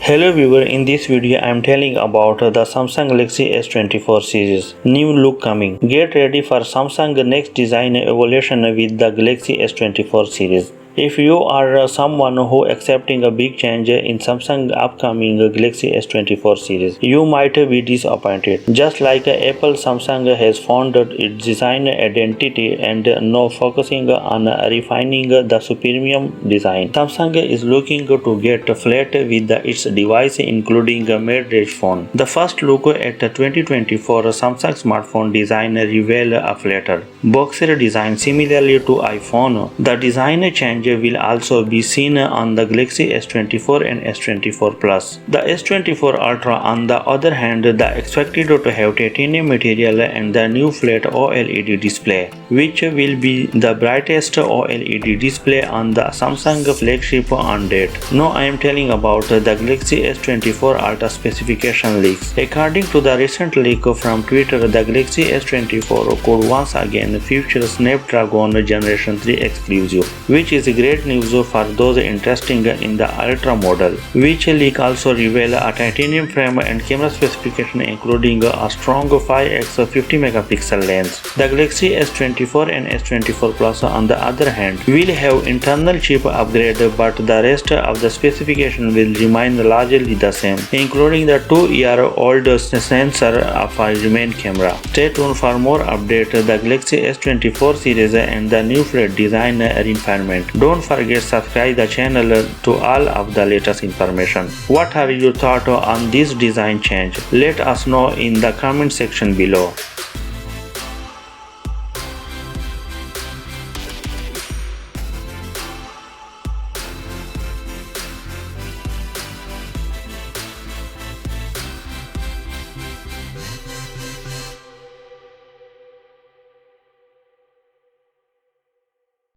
Hello viewer, in this video I am telling about the Samsung Galaxy S24 series. New look coming. Get ready for Samsung next design evolution with the Galaxy S24 series. If you are someone who accepting a big change in Samsung upcoming Galaxy S24 series, you might be disappointed. Just like Apple, Samsung has found its design identity and now focusing on refining the supreme design. Samsung is looking to get flat with its device including a mid-range phone. The first look at 2024 Samsung smartphone design reveal a flatter, boxier design similarly to iPhone. The design change will also be seen on the Galaxy S24 and S24 Plus. The S24 Ultra, on the other hand, is expected to have titanium material and the new flat OLED display, which will be the brightest OLED display on the Samsung flagship on date. Now I am telling about the Galaxy S24 Ultra specification leaks. According to the recent leak from Twitter, the Galaxy S24 could once again feature Snapdragon Generation 3 exclusive, which is great news for those interested in the Ultra model. Which leak also reveal a titanium frame and camera specification including a strong 5x 50 megapixel lens. The Galaxy S24 and S24 Plus on the other hand will have internal chip upgrade, but the rest of the specification will remain largely the same, including the 2-year-old sensor of a main camera. Stay tuned for more updates the Galaxy S24 series and the new flat design refinement. Don't forget subscribe the channel to all of the latest information. What are your thoughts on this design change? Let us know in the comment section below.